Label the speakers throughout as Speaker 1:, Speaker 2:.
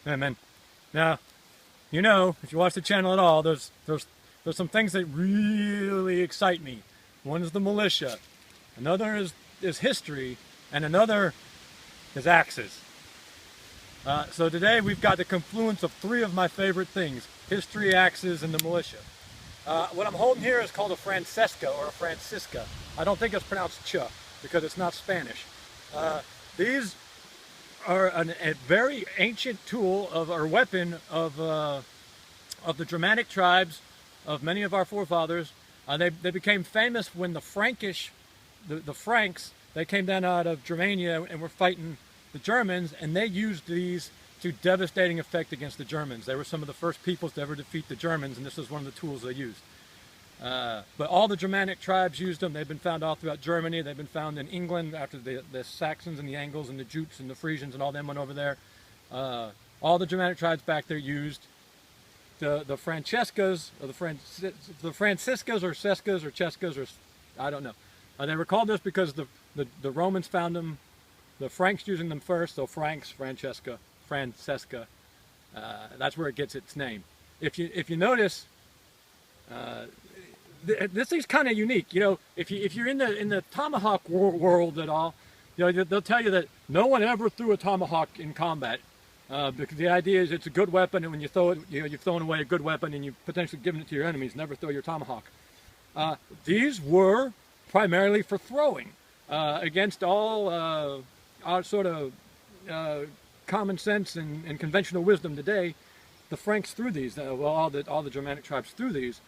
Speaker 1: Amen. Now, you know, if you watch the channel at all, there's some things that really excite me. One is the militia, another is history, and another is axes. So today we've got the confluence of three of my favorite things: history, axes, and the militia. What I'm holding here is called a Francesca or a Francisca. I don't think it's pronounced cha because it's not Spanish. These are a very ancient tool or weapon of the Germanic tribes of many of our forefathers. They became famous when the Frankish, the Franks, they came down out of Germania and were fighting the Germans, and they used these to devastating effect against the Germans. They were some of the first peoples to ever defeat the Germans, and this is one of the tools they used. But all the Germanic tribes used them. They've been found all throughout Germany. They've been found in England after the Saxons and the Angles and the Jutes and the Frisians and all them went over there. All the Germanic tribes back there used the Francescas, or the Franciscas or Sescas or Chescas, or I don't know. They were called this because the Romans found them, the Franks using them first, so Franks, Francesca. That's where it gets its name. If you notice, this is kind of unique. You know, if you're in the tomahawk world at all, you know, they'll tell you that no one ever threw a tomahawk in combat, because the idea is it's a good weapon, and when you throw it, you know, you've thrown away a good weapon, and you've potentially given it to your enemies. Never throw your tomahawk. These were primarily for throwing against all our sort of common sense and conventional wisdom today. The Franks threw these. Well, all the Germanic tribes threw these,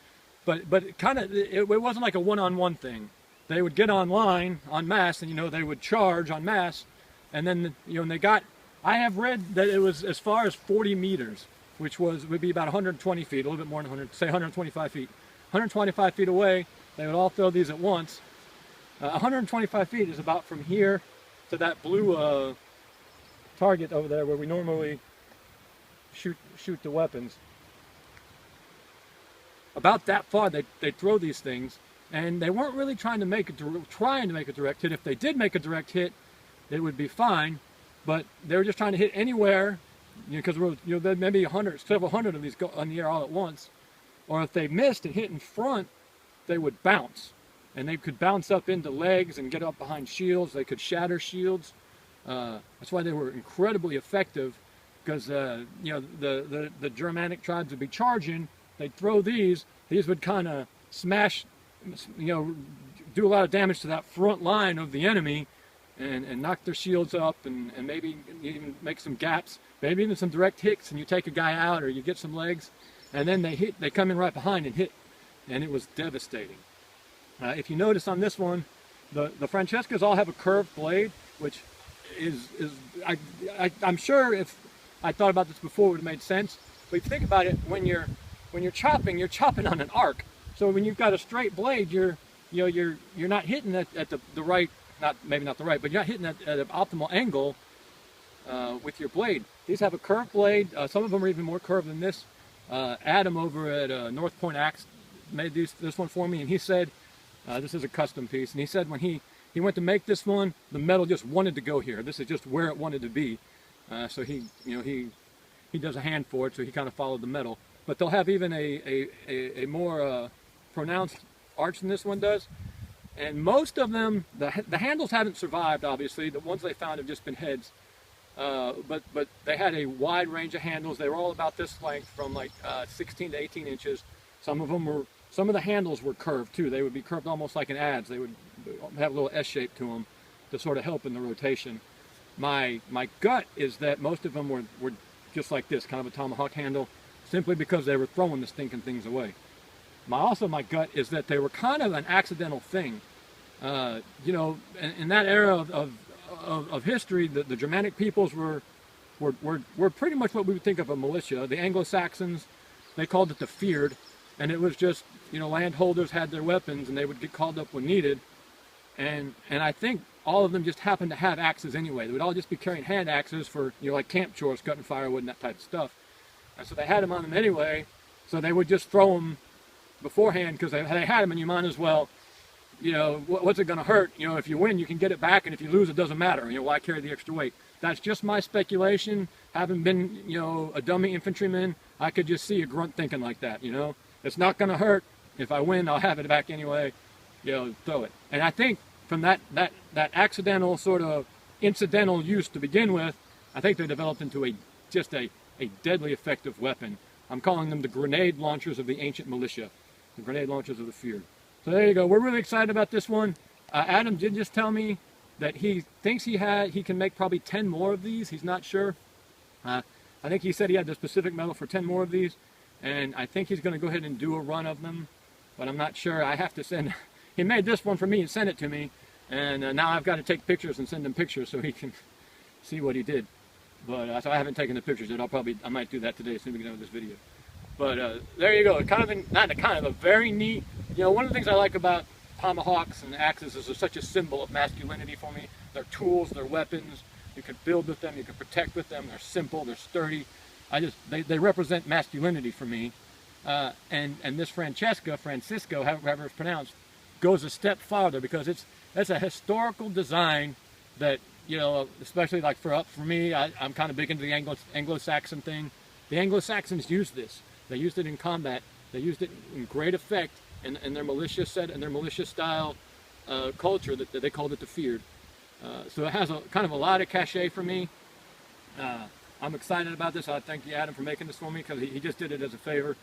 Speaker 1: but it wasn't like a one-on-one thing. They would get online en masse, and you know, they would charge en masse, and then you know, I have read that it was as far as 40 meters, which would be about 120 feet, a little bit more than 100, say 125 feet. 125 feet away, they would all throw these at once. 125 feet is about from here to that blue target over there where we normally shoot the weapons. About that far they throw these things, and they weren't really trying to make a direct hit. If they did make a direct hit, it would be fine, but they were just trying to hit anywhere, you know, because there may be several hundred of these go on the air all at once. Or if they missed and hit in front, they would bounce, and they could bounce up into legs and get up behind shields. They could shatter shields. That's why they were incredibly effective, because you know, the Germanic tribes would be charging. They'd throw these would kind of smash, you know, do a lot of damage to that front line of the enemy, and knock their shields up, and maybe even make some gaps, maybe even some direct hits, and you take a guy out, or you get some legs, and then they come in right behind and hit, and it was devastating. If you notice on this one, the Francescas all have a curved blade, which I'm sure if I thought about this before, it would have made sense. But if you think about it, when you're chopping on an arc. So when you've got a straight blade, you're not hitting at the right, maybe not the right, but you're not hitting at an optimal angle with your blade. These have a curved blade. Some of them are even more curved than this. Adam over at North Point Axe made this one for me, and he said this is a custom piece, and he said when he went to make this one, the metal just wanted to go here. This is just where it wanted to be. So he does a hand for it, so he kind of followed the metal. But they'll have even a more pronounced arch than this one does. And most of them, the handles haven't survived, obviously. The ones they found have just been heads. But they had a wide range of handles. They were all about this length, from like 16 to 18 inches. Some of the handles were curved too. They would be curved almost like an adze. They would have a little S shape to them to sort of help in the rotation. My gut is that most of them were just like this, kind of a tomahawk handle, simply because they were throwing the stinking things away. My gut is that they were kind of an accidental thing. You know, in that era of history, the Germanic peoples were pretty much what we would think of a militia. The Anglo-Saxons, they called it the feared, and it was just, you know, landholders had their weapons, and they would get called up when needed. And I think all of them just happened to have axes anyway. They would all just be carrying hand axes for, you know, like camp chores, cutting firewood and that type of stuff. And so they had them on them anyway, so they would just throw them beforehand, because they had them, and you might as well, you know, what's it going to hurt? You know, if you win, you can get it back, and if you lose, it doesn't matter. You know, why carry the extra weight? that's just my speculation. Having been, you know, a dummy infantryman, I could just see a grunt thinking like that, you know. It's not going to hurt. If I win, I'll have it back anyway. You know, throw it. And I think from that accidental sort of incidental use to begin with, I think they developed into just a deadly effective weapon. I'm calling them the grenade launchers of the ancient militia, the grenade launchers of the feared. So there you go. We're really excited about this one. Adam did just tell me that he thinks he can make probably 10 more of these. He's not sure. I think he said he had the specific metal for 10 more of these, and I think he's going to go ahead and do a run of them, but I'm not sure. I have to send. He made this one for me and sent it to me, and now I've got to take pictures and send him pictures so he can see what he did. But so I haven't taken the pictures yet. I might do that today as soon as we get out of this video. But there you go. A very neat. You know, one of the things I like about tomahawks and axes is they're such a symbol of masculinity for me. They're tools, they're weapons. You can build with them, you can protect with them. They're simple, they're sturdy. They represent masculinity for me. And this Francesca, however it's pronounced, goes a step farther because that's a historical design that, you know, especially like for me, I'm kind of big into the Anglo-Saxon thing. The Anglo-Saxons used this. They used it in combat. They used it in great effect in their militia set and their militia style culture that they called it the feared. So it has kind of a lot of cachet for me. I'm excited about this. I thank you, Adam, for making this for me because he just did it as a favor.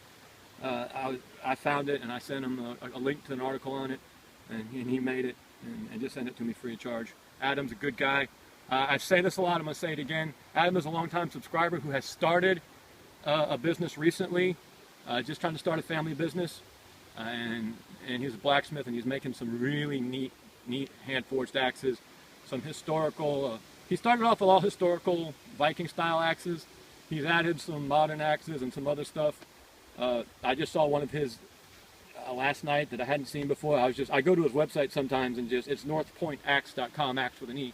Speaker 1: I found it and I sent him a link to an article on it, and he made it and just sent it to me free of charge. Adam's a good guy. I say this a lot. I'm going to say it again. Adam is a longtime subscriber who has started a business recently, just trying to start a family business, and he's a blacksmith and he's making some really neat hand-forged axes. Some historical, he started off with all historical Viking style axes. He's added some modern axes and some other stuff. I just saw one of his last night that I hadn't seen before. I go to his website sometimes and it's northpointaxe.com, axe with an E.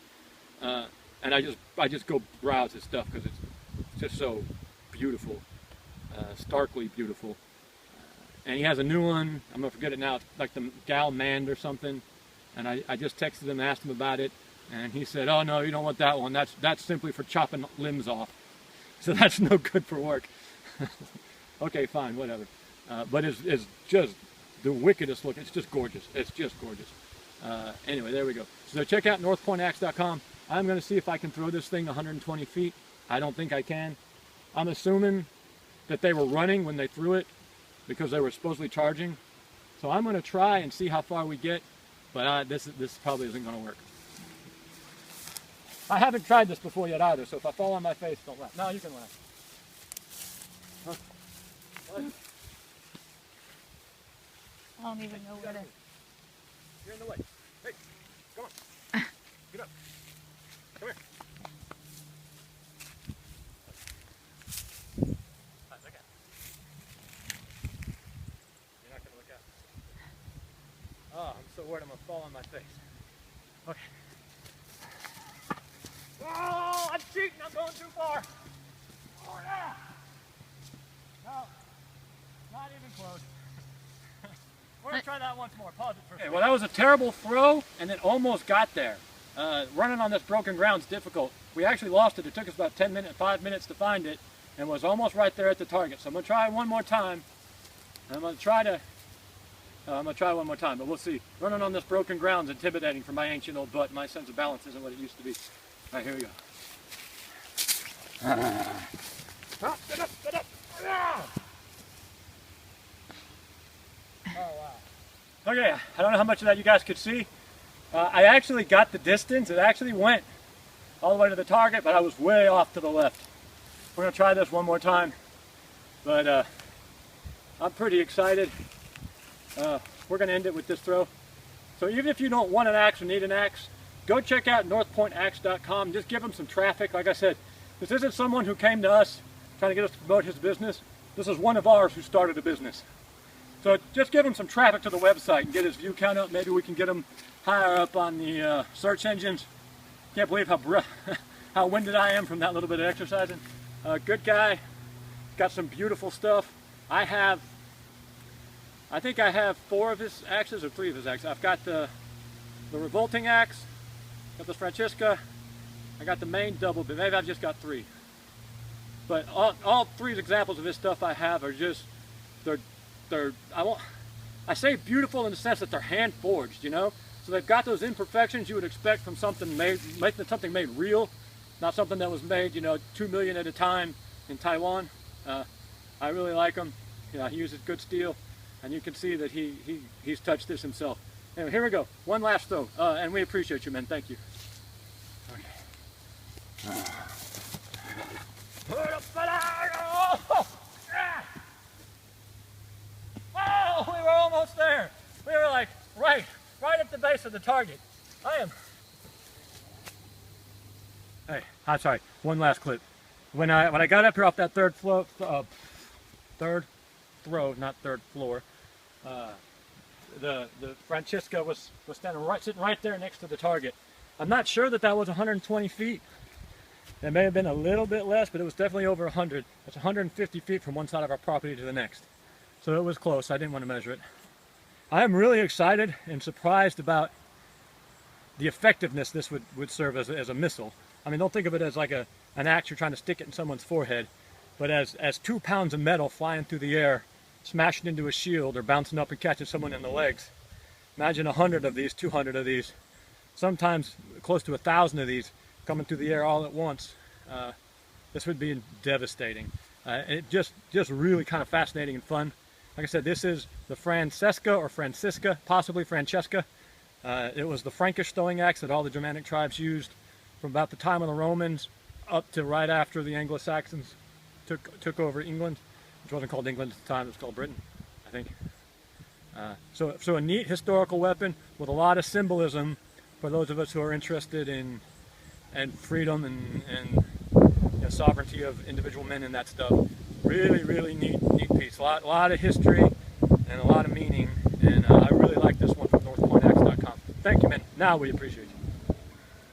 Speaker 1: And I just go browse his stuff because it's just so beautiful, starkly beautiful. And he has a new one, I'm gonna forget it now, it's like the Galmand or something. And I just texted him and asked him about it. And he said, oh no, you don't want that one. That's simply for chopping limbs off. So that's no good for work. Okay, fine, whatever. But it's just the wickedest look. It's just gorgeous. It's just gorgeous. Anyway, there we go. So check out northpointaxe.com. I'm going to see if I can throw this thing 120 feet. I don't think I can. I'm assuming that they were running when they threw it because they were supposedly charging. So I'm going to try and see how far we get. But this probably isn't going to work. I haven't tried this before yet either, so if I fall on my face, don't laugh. No, you can laugh. Huh? What?
Speaker 2: I don't even know what it is.
Speaker 1: You're in the way. Hey, come on. Get up. Come here. Right, look out. You're not going to look out. Oh, I'm so worried I'm going to fall on my face. Okay. Oh, I'm cheating. I'm going too far. Oh, yeah. No, not even close. We're going to try that once more. Pause it for a second. Well, that was a terrible throw, and it almost got there. Running on this broken ground is difficult. We actually lost it. It took us about 5 minutes to find it, and was almost right there at the target. So I'm going to try one more time. I'm going to try one more time, but we'll see. Running on this broken ground is intimidating for my ancient old butt. My sense of balance isn't what it used to be. All right, here we go. Get up, get up. Oh, wow. Okay, I don't know how much of that you guys could see. I actually got the distance. It actually went all the way to the target, but I was way off to the left. We're going to try this one more time, but I'm pretty excited. We're going to end it with this throw. So even if you don't want an axe or need an axe, go check out northpointaxe.com. Just give them some traffic. Like I said, this isn't someone who came to us trying to get us to promote his business. This is one of ours who started a business. So just give him some traffic to the website and get his view count up. Maybe we can get him higher up on the search engines. Can't believe how winded I am from that little bit of exercising. Good guy. Got some beautiful stuff. I think I have 4 of his axes or 3 of his axes. I've got the revolting axe, got the Francesca, I got the main double bit. Maybe I've just got 3. But all 3 examples of this stuff I have are just, I say beautiful in the sense that they're hand forged, you know? So they've got those imperfections you would expect from something made real, not something that was made, you know, 2 million at a time in Taiwan. I really like them. You know, he uses good steel, and you can see that he's touched this himself. Anyway, here we go. One last throw, and we appreciate you, man. Thank you. Oh, we were almost there. We were like right at the base of the target. Hey, I'm sorry. One last clip. When I got up here off that third throw, not third floor, the Francesca was sitting right there next to the target. I'm not sure that was 120 feet. It may have been a little bit less, but it was definitely over 100. That's 150 feet from one side of our property to the next. So it was close. I didn't want to measure it. I am really excited and surprised about the effectiveness this would serve as a missile. I mean, don't think of it as like an axe you're trying to stick it in someone's forehead, but as 2 pounds of metal flying through the air, smashing into a shield or bouncing up and catching someone in the legs. Imagine 100 of these, 200 of these, sometimes close to 1,000 of these coming through the air all at once. This would be devastating. It just really kind of fascinating and fun. Like I said, this is the Francesca or Francisca, possibly Francesca. It was the Frankish throwing axe that all the Germanic tribes used from about the time of the Romans up to right after the Anglo-Saxons took over England, which wasn't called England at the time, it was called Britain, I think. So a neat historical weapon with a lot of symbolism for those of us who are interested in freedom and you know, sovereignty of individual men and that stuff. Really neat piece. A lot of history and a lot of meaning, and I really like this one from northpointaxe.com. Thank you, man. Now we appreciate you.